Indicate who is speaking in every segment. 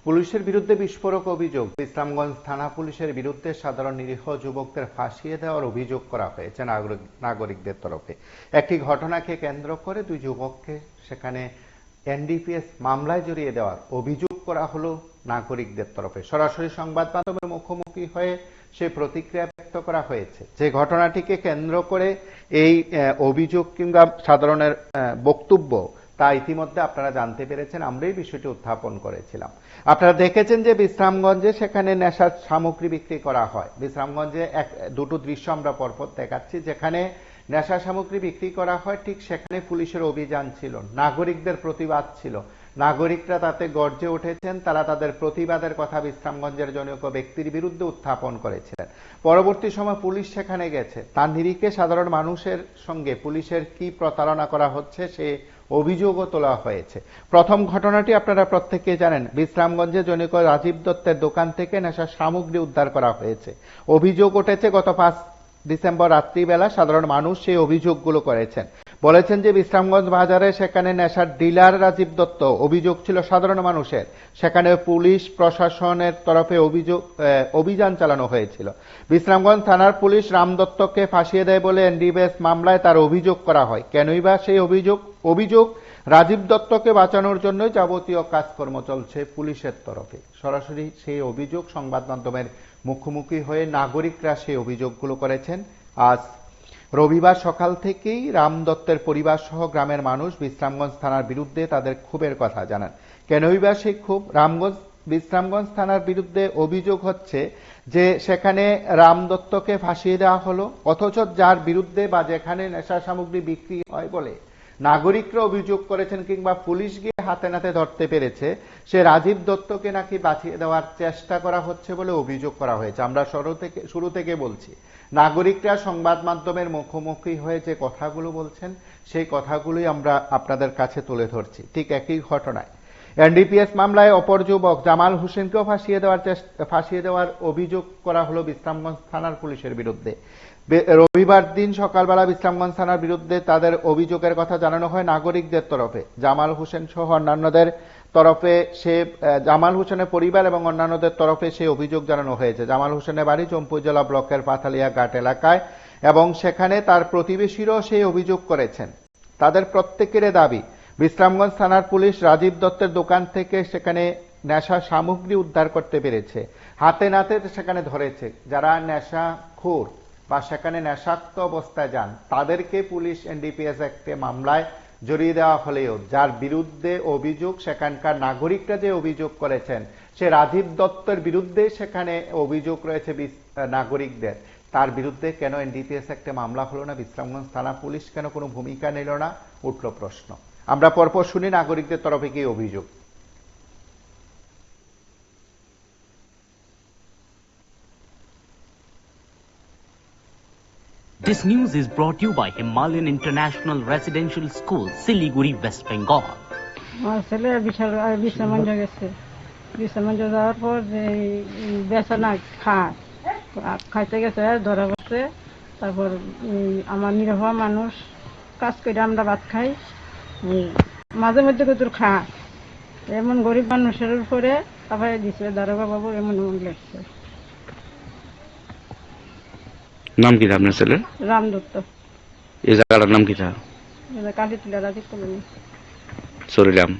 Speaker 1: পুলিশের বিরুদ্ধে বিস্ফোরক অভিযোগ। বিশ্রামগঞ্জ থানা পুলিশের বিরুদ্ধে সাধারণ নিরীহ যুবকদের ফাঁসিয়ে দেওয়ার অভিযোগ করা হয়েছে নাগরিকদের তরফে। একটি ঘটনাকে কেন্দ্র করে দুই যুবককে সেখানে এনডিপিএস মামলায় জড়িয়ে দেওয়ার অভিযোগ করা হলো নাগরিকদের তরফে। সরাসরি সংবাদ মাধ্যমের মুখোমুখি হয়ে সেই প্রতিক্রিয়া ব্যক্ত করা হয়েছে। যে ঘটনাটিকে কেন্দ্র করে এই অভিযোগ কিংবা সাধারণের বক্তব্য তা ইতিমধ্যে আপনারা জানতে পেরেছেন। আমরা এই বিষয়টি উত্থাপন করেছিলাম। আপনারা দেখেছেন যে বিশ্রামগঞ্জে সেখানে নেশার সামগ্রী বিক্রি করা হয়। বিশ্রামগঞ্জে দুটো দৃশ্য আমরা পরপর দেখাচ্ছি। যেখানে নেশা সামগ্রী বিক্রি করা হয় ঠিক সেখানে পুলিশের অভিযান ছিল, নাগরিকদের প্রতিবাদ ছিল। নাগরিকরা তাতে গর্জে উঠেছেন। তারা তাদের প্রতিবাদের কথা বিশ্রামগঞ্জের জনৈক ব্যক্তির বিরুদ্ধে উত্থাপন করেছিলেন। পরবর্তী সময় পুলিশ সেখানে গেছে। তার নিরিখে সাধারণ মানুষের সঙ্গে পুলিশের কি প্রতারণা করা হচ্ছে সে অভিযোগও তোলা হয়েছে। প্রথম ঘটনাটি আপনারা প্রত্যেকে জানেন। বিশ্রামগঞ্জে জনৈক রাজীব দত্তের দোকান থেকে নেশার সামগ্রী উদ্ধার করা হয়েছে। অভিযোগ উঠেছে গত 5 ডিসেম্বর রাত্রিবেলা সাধারণ মানুষ সেই অভিযোগগুলো করেছেন। বলেছেন যে বিশ্রামগঞ্জ বাজারে সেখানে নেশার ডিলার রাজীব দত্ত, অভিযোগ ছিল সাধারণ মানুষের। সেখানে পুলিশ প্রশাসনের তরফে অভিযান চালানো হয়েছিল। বিশ্রামগঞ্জ থানার পুলিশ রাম দত্তকে ফাঁসিয়ে দেয় বলে এনডিপিএস মামলায় তার অভিযোগ করা হয়। কেনই বা সেই অভিযোগ রাজীব দত্তকে বাঁচানোর জন্য যাবতীয় কাজকর্ম চলছে পুলিশের তরফে। সরাসরি সেই অভিযোগ সংবাদ মাধ্যমের মুখোমুখি হয়ে নাগরিকরা সেই অভিযোগগুলো করেছেন। আজ রবিবার সকাল থেকেই রাম দত্তের পরিবার সহ গ্রামের মানুষ বিশ্রামগঞ্জ থানার বিরুদ্ধে তাদের ক্ষোভের কথা জানান। কেনই বা সেই ক্ষোভ? বিশ্রামগঞ্জ থানার বিরুদ্ধে অভিযোগ হচ্ছে যে সেখানে রাম দত্তকে ফাঁসিয়ে দেওয়া হলো, অথচ যার বিরুদ্ধে বা যেখানে নেশা সামগ্রী বিক্রি হয় বলে নাগরিকরা অভিযোগ করেছেন কিংবা পুলিশ গিয়ে হাতে নাতে ধরতে পেরেছে, সে রাজীব দত্তকে নাকি বাঁচিয়ে দেওয়ার চেষ্টা করা হচ্ছে বলে অভিযোগ করা হয়েছে। আমরা শুরু থেকে বলছি, নাগরিকরা সংবাদ মাধ্যমের মুখোমুখি হয়ে যে কথাগুলো বলছেন সেই কথাগুলোই আমরা আপনাদের কাছে তুলে ধরছি। ঠিক একই ঘটনায় এনডিপিএস মামলায় অপর যুবক জামাল হোসেনকেও ফাঁসিয়ে দেওয়ার অভিযোগ করা হলো বিশ্রামগঞ্জ থানার পুলিশের বিরুদ্ধে। রবিবার দিন সকালবেলা বিশ্রামগঞ্জ থানার বিরুদ্ধে তাদের অভিযোগের কথা জানানো হয় নাগরিকদের তরফে। জামাল হোসেন সহ অন্যান্যদের তরফে জামাল হোসেনের পরিবার এবং অন্যান্যদের তরফে সেই অভিযোগ জানানো হয়েছে। জামাল হোসেনের বাড়ি চম্পু জেলা ব্লকের পাথালিয়া ঘাট এলাকায় এবং সেখানে তার প্রতিবেশীরাও সেই অভিযোগ করেছেন। তাদের প্রত্যেকের দাবি বিশ্রামগঞ্জ থানার পুলিশ রাজীব দত্তের দোকান থেকে সেখানে নেশা সামগ্রী উদ্ধার করতে পেরেছে, হাতে নাতে সেখানে ধরেছে। যারা নেশাখোর বা সেখানে নেশাক্ত অবস্থায় যান তাদেরকে পুলিশ এনডিপিএস একটি মামলায় জড়িয়ে দেওয়া হলেও যার বিরুদ্ধে অভিযোগ, সেখানকার নাগরিকরা যে অভিযোগ করেছেন সে রাজীব দত্তের বিরুদ্ধে সেখানে অভিযোগ রয়েছে নাগরিকদের, তার বিরুদ্ধে কেন এনডিপিএস একটা মামলা হলো না? বিশ্রামগঞ্জ থানা পুলিশ কেন কোনো ভূমিকা নিল না? উঠল প্রশ্ন। আমরা পরপর শুনি নাগরিকদের তরফে কি অভিযোগ।
Speaker 2: This news is brought to you by Himalayan International Residential School, Siliguri, West Bengal.
Speaker 3: আমার ছেলে বিশ্রামগঞ্জ গেছে। বিশ্রামগঞ্জ যাওয়ার পর যে বেচা না খাইতে গেছে, ধরা পড়ছে। তারপর আমার নিরহ মানুষ কাজ করে আমরা ভাত খাই, মাঝে মধ্যে কত খায়, এমন গরিব মানুষের উপরে তারপরে দিচ্ছে দারোগা বাবু এমন লেগছে।
Speaker 4: নাম কি আপনার ছেলে?
Speaker 3: রাম দত্ত।
Speaker 4: এই জায়গাটার নাম কি?
Speaker 3: কালীতুলা রাজীব কলোনি।
Speaker 4: সরিলাম।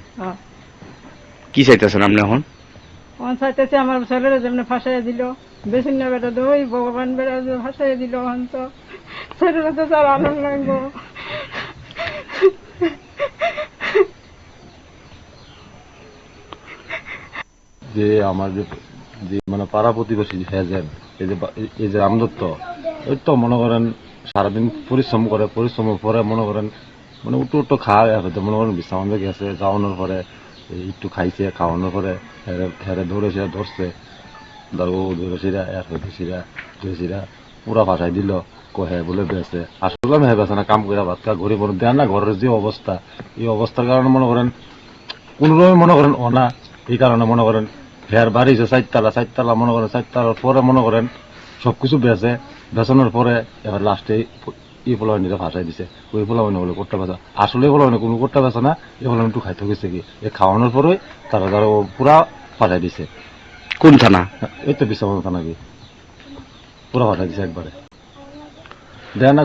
Speaker 4: কি চাইতেছেন আপনি এখন?
Speaker 3: আমার চাইতেছে আমার ছেলেরা যেমন ফাঁসাইয়া দিল, বেশি না বেটা দই ভগবান বেড়া ফাঁসাইয়া দিল, তো ছেলেরা তো তার আনন্দ লাগবো।
Speaker 5: যে আমার যে মানে পাড়া প্রতিবেশী হ্যাজেন এই যে রাম দত্ত, ওই তো মনে করেন সারাদিন পরিশ্রম করে, পরিশ্রমের পরে মনে করেন মানে উঠো খাওয়া হয়তো মনে করেন বিশ্রামে গেছে, যাওয়ানোর পরে একটু খাইছে, খাওয়ানোর পরে হেরে ধরছে ধরেছিরা ধরেছিরা পুরা ভাষায় দিল কহে বলে বেছে। আসলে হ্যাঁ বেছে না, কাম করে ভাত খা ঘুরে পড়ে দেয় না। ঘরের যে অবস্থা, এই অবস্থার কারণে মনে করেন কোনোভাবে মনে করেন অনা, এই কারণে মনে করেন ফের বাড়ি যে চারতলা মনে করেন, চারতলার পরে মনে করেন সবকিছু বেচানোর পরে এবার লাস্টে এই পোলাওয়ানিরা ভাষায় দিছে। ওই পোলাওয়ানি বলে কোট্টা বেচা, আসলে পোলাওয়ানি কোনো কোট্টা বেচা না, এই পোলাওয়ানি একটু খাইতে গেছে কি, এ খাওয়ানোর পরে তারা পুরা পাঠাই দিছে।
Speaker 4: কোন থানা?
Speaker 5: এই তো বিশ্রাম থানা কি পুরো পাঠাই দিছে একবারে। দেয় না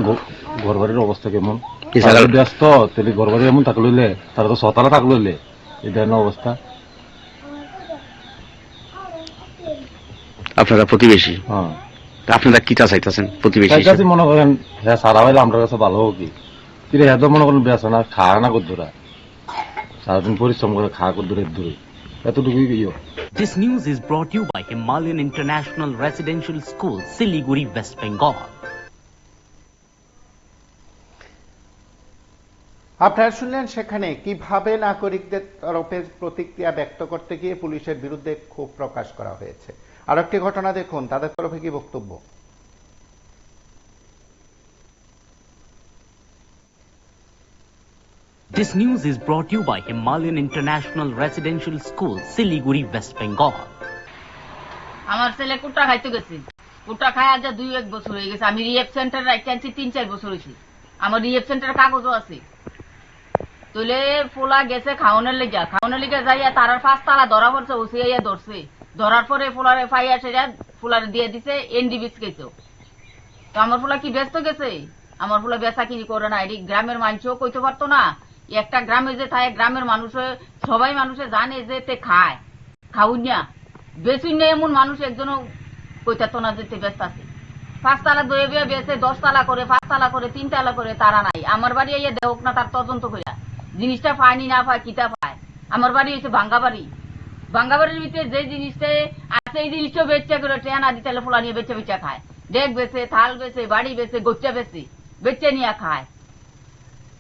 Speaker 5: ঘর বাড়ির অবস্থা কেমন,
Speaker 4: এই জায়গা
Speaker 5: ব্যস্ত তাহলে ঘর বাড়ি এমন থাকলে হইলে তারা তো ছতলা থাকলে হইলে এই দেয় না অবস্থা।
Speaker 4: আপনারা প্রতিবেশী,
Speaker 5: হ্যাঁ
Speaker 4: আপনারা কিটা চাইতেছেন প্রতিবেশী
Speaker 5: তার কাছে
Speaker 4: হিসেবে?
Speaker 5: মনে করেন হ্যাঁ সারা হইলে আমার কাছে ভালো হোক কি কিন্তু হ্যাঁ তো মনে করেন বেসে না, খায় না কদ্দুরা, সারাদিন পরিশ্রম করে খাওয়া কদ্দুরের দূরে এতটুকুই ইয়ে।
Speaker 2: This news is brought to you by Himalayan International Residential School, Siliguri, West Bengal.
Speaker 1: আপনারা শুনলেন সেখানে কিভাবে নাগরিকদের তরফে প্রতিক্রিয়া ব্যক্ত করতে গিয়ে পুলিশের বিরুদ্ধে ক্ষোভ প্রকাশ করা হয়েছে। আর একটি ঘটনা দেখুন, তাদের তরফে কি বক্তব্য।
Speaker 2: This news is brought to you by Himalayan International Residential School, Siliguri, West Bengal.
Speaker 6: আমার ছেলে কুট্টা খাইতে গেছে, কুট্টা খায় আজ 2-1 বছর হয়ে গেছে। আমি রিহেব সেন্টার রাখতে 3-4 বছর হয়েছে। আমার রিহেব সেন্টারের কাগজও আছে। তুলে পোলা গেছে খাওয়ানোর লেগে যাইয়া তার 5 তালা ধরা পড়ছে, ওসিআইয়া ধরছে। ধরার পরে পোলারে ফাইয়া সেটা পোলারে দিয়ে দিছে এনডিবিস গেছে। তো আমার পোলা কি ব্যস্ত গেছে? আমার পোলা বেচা কিনি করে না, এটি গ্রামের মানুষও কইতে পারতো না। একটা গ্রামে যে থাকে গ্রামের মানুষে সবাই মানুষে জানে যে তে খায়, খাউন না বেশি নেই এমন মানুষ একজনও কইতাতো না যে তে ব্যস্ত আছে। 5 তালা দয়ে বিয়ে বেছে 10 তালা করে, 5 তালা করে, 3 তালা করে, তারা নাই। আমার বাড়ি ইয়ে দেখ না তার তদন্ত করিয়া জিনিসটা পায়নি না পায় কিতা পায়। আমার বাড়ি হচ্ছে ভাঙ্গা বাড়ি। ভাঙ্গা বাড়ির ভিতরে যে জিনিসটা আছে এই জিনিসটা বেচা করে ট্রেন আদি তেলে ফোলা নিয়ে বেচা খায়। ডেক বেছে, থাল বেছে, বাড়ি বেছে, গোচ্চা বেচে নিয়ে খায়।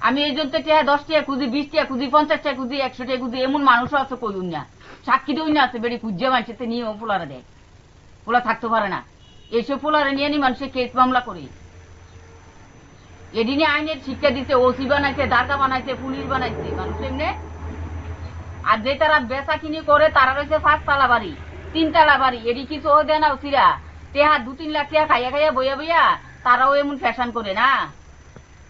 Speaker 6: আমি এই জন্য 10 টাকা খুঁজি, 20 টাকা খুঁজি, 50 টাকা খুঁজি, 100 টাকা খুঁজি, এমন মানুষও আছে কইুন না। সাক্ষী দেউন না আছে বেড়ি খুঁজে মানুষের নিয়ে পোলারা দেয়, পোলা থাকতে পারে না। এইসব পোলারা নিয়ে নি মানুষের কেস মামলা করে। এদিনে আইনের শিক্ষা দিতে, ওসি বানাইছে, দারগা বানাইছে, পুলিশ বানাইছে মানুষ এমনি। আর যে তারা বেচা কিনি করে তারা রয়েছে 5 তালা বাড়ি, 3 তালা বাড়ি, এটি কিছু ও দেয় না ওসিরা। টেহা 2-3 লাখ টাকা খাইয়া বইয়া তারাও এমন ফ্যাশন করে না।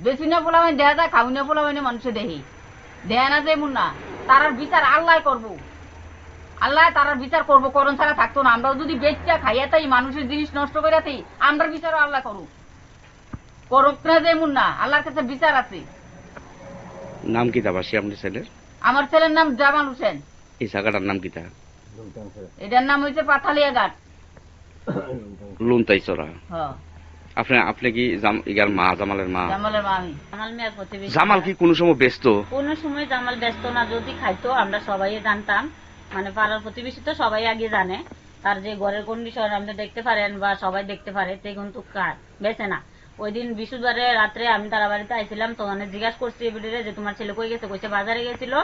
Speaker 6: বেশি না পোলা মানে দেখা যায়, খাউনি পোলা মানে মানুষে দেখি দেয় না যে এমন না। তারার বিচার আল্লাহ করবো, আল্লাহ তারার বিচার করবো, করণ ছাড়া থাকতো না। আমরাও যদি বেচটা খাইয়া তাই মানুষের জিনিস নষ্ট করে তাই আমরা বিচারও আল্লাহ করুক, করুক না যে এমন না। আল্লাহর কাছে বিচার আছে।
Speaker 4: নাম কি দাবাসী আপনার ছেলের?
Speaker 6: আমার ছেলের নাম জামাল হোসেন।
Speaker 4: এই জায়গাটার নাম কিটা?
Speaker 6: এটার নাম হয়েছে পাথালিয়া ঘাট,
Speaker 4: লুনতাইচরা।
Speaker 6: হ্যাঁ
Speaker 4: আপনি কি ইগার মা, জামালের মা?
Speaker 6: জামালের মা আমি। জামাল মিয়ার প্রতিবেশী।
Speaker 4: জামাল কি কোনো সময় ব্যস্ত?
Speaker 7: কোনো সময় জামাল ব্যস্ত না, যদি খাইতো আমরা সবাই জানতাম। মানে পাড়ার প্রতিবেশী তো সবাই আগে জানে তার যে ঘরের কন্ডিশন আপনি দেখতে পারেন বা সবাই দেখতে পারে, সে কিন্তু কার বেছে না। ওই দিন বৃহস্পতিবারে রাত্রে আমি তারা বাড়িতে আইছিলাম, তো অনেক জিজ্ঞাসা করছি এবারে যে তোমার ছেলে কই গেছে, কইছে বাজারে গেছিল,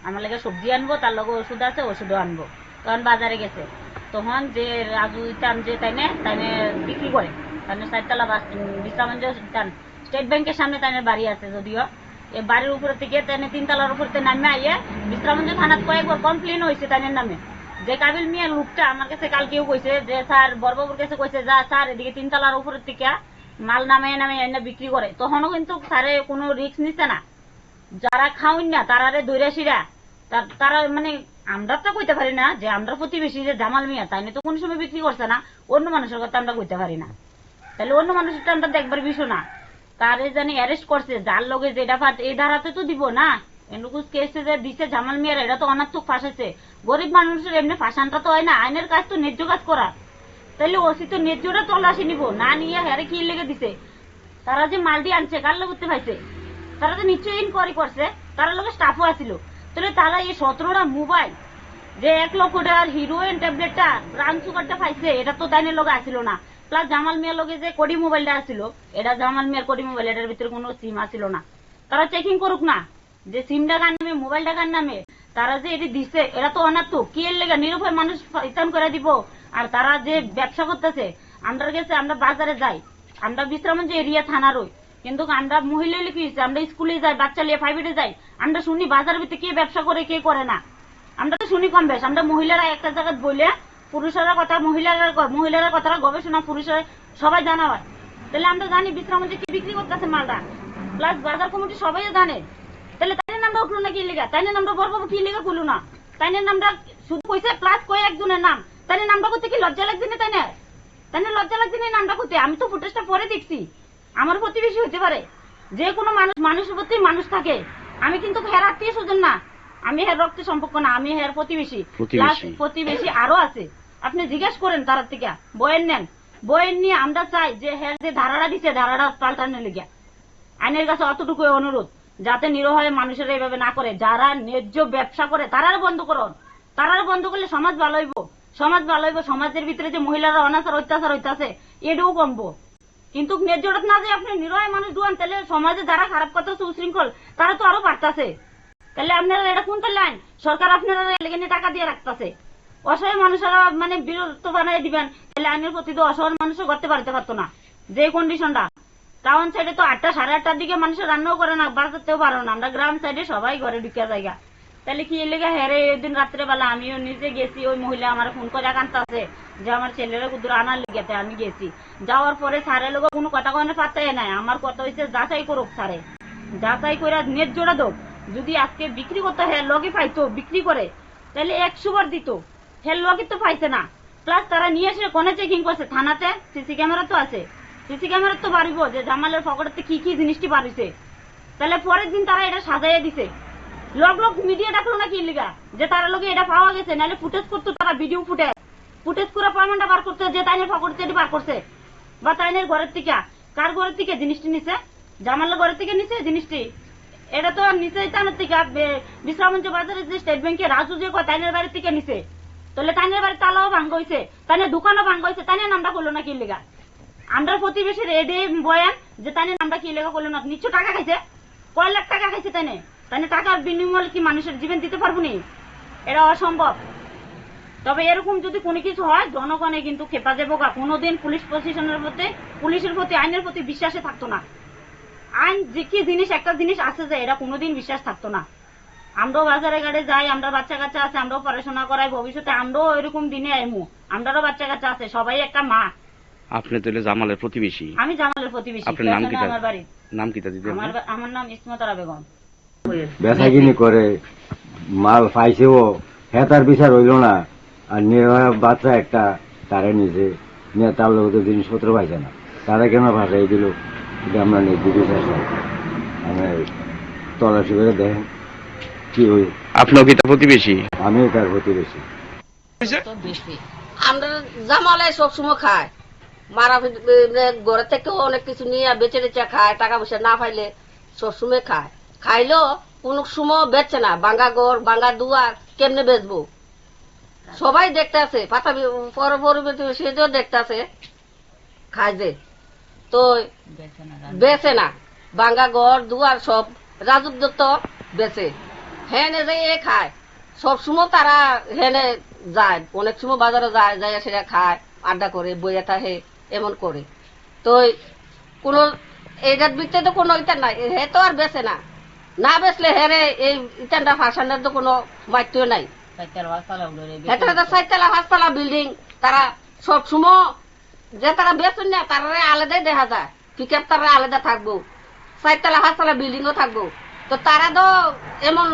Speaker 7: আমার লাগে সবজি আনবো, তার লগে ওষুধ আছে, ওষুধও আনবো, তখন বাজারে গেছে। তখন যে রাজু ইটান যে তাইনে বিক্রি করে, তাইনে 4 তলা বিশ্রামঞ্জ স্টেট ব্যাংকের সামনে তাইনের বাড়ি আছে। যদিও এই বাড়ির উপরে থেকে তাইনে 3 তলার উপরে নামে আইয়ে বিশ্রামঞ্জ থানাত কয়েকবার কমপ্লেন হয়েছে তাইনের নামে। যে কাবিল মিয়া লোকটা আমার কাছে কালকেও কইছে যে স্যার বড়বাবুর কাছে কইছে যা স্যার এদিকে 3 তলার উপরের থেকে মাল নামে এনে বিক্রি করে। তখনও কিন্তু স্যারে কোনো রিস্ক নিচ্ছে না। যারা খাওয়ান না তারারে দৈরাশিরা তারা মানে আমরা তো কইতে পারি না যে আমরা প্রতিবেশী যে জামাল মিয়া তাই তো কোন সময় বিক্রি করছে না, অন্য মানুষের কথা আমরা কইতে পারি না। তাহলে অন্য মানুষেরটা আমরা দেখবার বিষয় না। তারে জানি অ্যারেস্ট করছে, যার লগে যেটা ফাট এই ধারাতে তো দিব না। এনুকুস কেসে যে দিছে জামাল মিয়ার, এটা তো অনাত্মক ফাঁসাইছে। গরিব মানুষের এমনি ফাঁসানটা তো হয় না, আইনের কাজ তো ন্যায্য কাজ করা। তাহলে ওসি তো ন্যায্যটা তল্লাশি নিব না, নিয়ে হ্যারে কি লেগে দিছে। তারা যে মালটি আনছে কার লোক করতে পাইছে, তারা তো নিশ্চয়ই ইনকোয়ারি করছে, তার লগে স্টাফও আসিল। তাহলে তারা এই 17টা মোবাইল যে 1 লক্ষ টাকার হিরোইন ট্যাবলেটটা ব্রাউন সুগারটা পাইছে, এটা তো তাইনের লগে আসিল না। প্লাস জামাল মিয়ার লগে যে কোডি মোবাইলটা আসিল, এটা জামাল মিয়ার কোডি মোবাইল, এটার ভিতরে কোনো সিম আসিল না। তারা চেকিং করুক না যে সিমটা কার নামে, মোবাইলটা কার নামে। তারা যে এটি দিছে এটা তো অনাত্মক, কি এর লেগে নিরুপায় মানুষ ইতান করে দিব। আর তারা যে ব্যবসা করতেছে, আমরা গেছে আমরা বাজারে যাই, আমরা বিশ্রামঞ্জ এরিয়া থানারই, কিন্তু আমরা মহিলা লিখেছি, আমরা স্কুলে যাই, বাচ্চা লিয়ে 5 যাই, আমরা শুনি বাজারের ভিতরে কে ব্যবসা করে কে করে না, আমরা তো শুনি কম বেশ। আমরা মহিলারা একটা জায়গায় বলে পুরুষেরা কথা, মহিলারা কথাটা গবেষণা পুরুষের সবাই জানা হয়। তাহলে আমরা জানি বিশ্রামঞ্জে কি বিক্রি করতেছে মালটা, প্লাস বাজার কমিটি সবাই জানে। তাহলে তাই নামটা উঠলো না কি লেগা, তাই নামটা বড়বাবু কি লেগা খুললো না, তাই নামটা শুধু কইছে প্লাস কই একজনের নাম, তাই নামটা করতে কি লজ্জা লাগছে না? তাই না লজ্জা লাগছে না নামটা করতে? আমি তো ফুটেজটা পরে দেখছি। আমার প্রতিবেশী হতে পারে, যে কোনো মানুষ, মানুষের প্রতি মানুষ থাকে। আমি কিন্তু হের আত্মীয় স্বজন না, আমি হের রক্ত সম্পর্ক না, আমি হের প্রতিবেশী। প্রতিবেশী আরো আছে, আপনি জিজ্ঞেস করেন তার থেকে, বয়েন নেন, বয়েন নিয়ে আমরা চাই যে হের যে ধারাটা দিছে ধারাটা পাল্টানোর লেগে আইনের কাছে অতটুকু অনুরোধ, যাতে নিরীহ মানুষেরা এইভাবে না করে। যারা ন্যায্য ব্যবসা করে তারাও বন্ধ করুন, তারাও বন্ধ করলে সমাজ ভালো হইব, সমাজ ভালো হইব। সমাজের ভিতরে যে মহিলারা অনাচার অত্যাচার হইতাছে এটাও কমবো। কিন্তু ন্যায্যটা না যে আপনি নিরীহ মানুষ ডুয়ান, তাহলে সমাজে যারা খারাপ কথা উশৃঙ্খল তারা তো আরো বাড়তাছে। তাহলে আপনারা এটা কোন লাইন? সরকার আপনারা এলাকায় টাকা দিয়ে রাখতেছে, অসহায় মানুষেরা মানে বিরত বানাই দিবেন, তাহলে আইনের প্রতি তো অসহায় মানুষও করতে পারতে পারতো না। যে কন্ডিশনটা টাউন সাইডে তো 8টা সাড়ে 8টার দিকে মানুষের রান্নাও করে না, বাড়তেও পারো না। আমরা গ্রাম সাইডে সবাই ঘরে ঢুকিয়া জায়গা, তাহলে কি লেগে হেরে দিন রাত্রেবেলা আমিও নিজে গেছি। ওই মহিলা আমার ফোন করে কানতে আছে যে আমার ছেলেরা কুদুর আনার লেগেতে আমি গেছি। যাওয়ার পরে সারের লোক কোনো কথা কনে পাত্তাই নাই। আমার কথা হয়েছে যাচাই করুক সারে, যাচাই করে ন্যায্যটা দোক। যদি আজকে বিক্রি করতে হ্যাঁ লগে পাইতো বিক্রি করে, তাহলে 100 বার দিত। হ্যাঁ লগে তো পাইছে না। প্লাস তারা নিয়ে এসে কোনে চেকিং করছে থানাতে, সিসি ক্যামেরা তো আছে, সিসি ক্যামেরা তো বাড়িব যে জামালের পকেটে কি কি জিনিসটি বাড়িছে। তাহলে পরের দিন তারা এটা সাজাইয়া দিছে। লগ মিডিয়া ডাকলো না কি লিগা যে তারা লোকে এটা পাওয়া গেছে, নাহলে ফুটেজ করতো তারা, ভিডিও ফুটেজ করে প্রমাণটা বার করতে যে তাইনের পকেট থেকে বার করছে, বা তাইনের ঘরের থেকে। কার ঘরের থেকে জিনিসটি নিছে? জামালের ঘরের থেকে নিছে জিনিসটি। এটা তো নিচে তাইনের থেকে বিশ্রামঞ্চ বাজারে যে স্টেট ব্যাংকে রাজু যে কয় তাইনের বাড়ির থেকে নিছে। তাহলে তাইনের বাড়ির তালাও ভাঙ্গা হয়েছে, তাইনের দোকানও ভাঙ্গা হয়েছে, তাইনের নামটা করলো না কি লিগা? আমরা প্রতিবেশীর এডে বয়ান যে তাইনের নামটা কি লেখা করলো না? নিশ্চয় টাকা খাইছে, কয় লাখ টাকা খাইছে তাইনে। তাইনে টাকার বিনিময়ে কি মানুষের জীবন দিতে পারবো নি? এটা অসম্ভব। তবে এরকম যদি কোনো কিছু হয় জনগণে কিন্তু খেপা যাবো। কোনোদিন পুলিশ প্রশাসনের প্রতি, পুলিশের প্রতি, আইনের প্রতি বিশ্বাসে থাকতো না। আইন যে কি জিনিস, একটা জিনিস আছে যে এটা কোনোদিন বিশ্বাস থাকতো না। আমরাও বাজারে ঘাটে যাই, আমরা বাচ্চা কাচ্চা আছে, আমরাও পড়াশোনা করাই, ভবিষ্যতে আমরাও এরকম দিনে আইমু, আমরাও বাচ্চা কাচ্চা আছে, সবাই একটা মা।
Speaker 4: আপনি তো জামালের প্রতিবেশী?
Speaker 7: আমি জামালের প্রতিবেশী।
Speaker 4: আপনার নাম কি?
Speaker 7: আমার বাড়ি
Speaker 4: নাম কি দিদি?
Speaker 7: আমার নাম ইসমতারা বেগম।
Speaker 8: বেচাকিনি করে মাল পাইছেও হ্যাঁ তার বিচার হইল না, আর নিরীহ বাচ্চা একটা তারে নিজে নিয়ে তার লোক জিনিসপত্র পাইছে না, তারা কেন ভাষাই দিল? এটা আমরা নিজে বিচার চাই। আমি তল্লাশি করে দেখেন কি হই।
Speaker 4: আপনিও কি তার প্রতিবেশী?
Speaker 8: আমিও তার প্রতিবেশী।
Speaker 9: আমরা জামালে সবসময় খায়, মারা ঘরে থেকেও অনেক কিছু নিয়ে বেচে টেচে খায়, টাকা পয়সা না পাইলে সবসময় খায়। খাইলেও কোন সময় বেচছে না। ভাঙ্গা ঘর, ভাঙ্গা দুয়ার কেমনে বেচবো? সবাই দেখতে আছে, পাতা সেও দেখতে আছে, খায় যে তো বেচে না। ভাঙ্গা ঘর দুয়ার সব রাজুক দত্ত বেচে, হেনে যে এ খায়। সবসময় তারা হেনে যায়, অনেক সময় বাজারে যায়, যায় সেটা খায়, আড্ডা করে, বইয়া থাকে, এমন করে। তো কোন এইটার ভিতরে তো কোনো ইটা নাই, হে তো আর বেচে না। না বেচলে হেরে এই ইটানটা ফাঁসানোর তো কোনো মাইত্যও নাই। এটা 4তলা 5তলা বিল্ডিং, তারা সবসময় যে তারা বেচেন না তারা আলাদাই দেখা যায়। পিকআপ তারা আলাদা থাকবো, 4তলা 5তলা বিল্ডিংও থাকবো। তো তারা তো এমন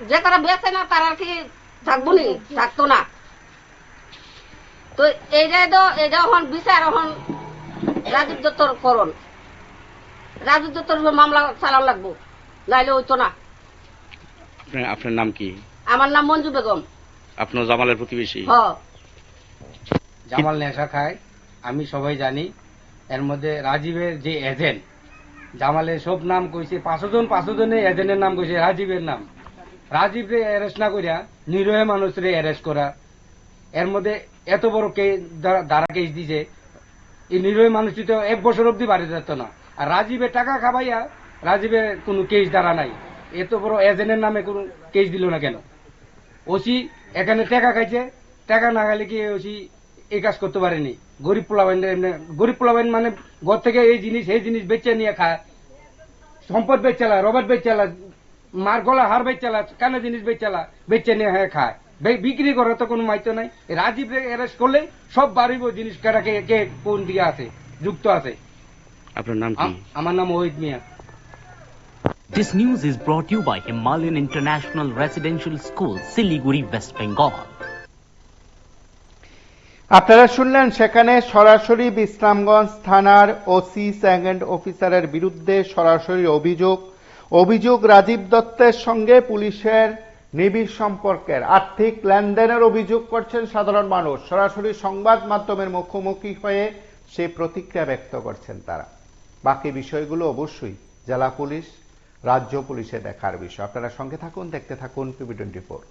Speaker 9: যে তারা বেচে না তারা কি থাকবো নি? থাকতো না। তো এইটাই তো, এটা এখন বিচার এখন রাজীব দত্তর করণ, রাজীব দত্তর মামলা চালান লাগবো, নাইলে হইতো না।
Speaker 4: আপনার নাম কি?
Speaker 9: আমার নাম মঞ্জু বেগম।
Speaker 4: আপনার জামালের প্রতিবেশী?
Speaker 10: জামাল নেশা খায়, আমি সবাই জানি। এর মধ্যে রাজীবের যে এজেন্ট, জামালের সব নাম কইছে, 5 জনে এজেন্টের নাম কইছে রাজীবের নাম। রাজীবরে অ্যারেস্ট না করিয়া নিরীহ মানুষরে অ্যারেস্ট করা, এর মধ্যে এত বড় ধারা কেস দিছে। এই নিরীহ মানুষটি তো 1 বছর অব্দি বাড়ি যেত না। আর রাজীবের টাকা খাবাইয়া রাজীবের কোনো কেস ধারা নাই। এত বড় এজেন্টের নামে কোনো কেস দিল না কেন? ওসি এখানে টাকা খাইছে, টাকা না খাইলে কি ওসি এই কাজ করতে পারেনি? গরিব পোলাবাইন, গরিব পোলাবাইন মানে ঘর থেকে এই জিনিস সেই জিনিস বেচে নিয়ে খায়, সম্পদ বেচালা, রবার্ট বেচালা, মার গলা হার বেচালা, কানে জিনিস বেচালা, বেচে নিয়ে হ্যাঁ খায়, বিক্রি করার তো কোনো মাইতো নাই। রাজীব অ্যারেস্ট করলে সব বাড়িব জিনিস কারা কে কোন দিকে আছে, যুক্ত আছে।
Speaker 4: আপনার নাম কি?
Speaker 10: আমার নাম ওহিদ মিয়া।
Speaker 2: This news is brought to you by Himalayan International Residential School, Siliguri, West Bengal.
Speaker 1: আপনারা শুনলেন সেখানে সরাসরি বিশ্রামগঞ্জ থানার ওসি সেকেন্ড অফিসারের বিরুদ্ধে সরাসরি অভিযোগ রাজীব দত্তের সঙ্গে পুলিশের নিবিড় সম্পর্কের আর্থিক লেনদেনের অভিযোগ করছেন সাধারণ মানুষ। সরাসরি সংবাদ মাধ্যমের মুখোমুখি হয়ে সেই প্রতিক্রিয়া ব্যক্ত করছেন তারা। বাকি বিষয়গুলো অবশ্যই জেলা পুলিশ রাজ্য পুলিশে দেখার বিষয়। আপনারা সঙ্গে থাকুন, দেখতে থাকুন PB24।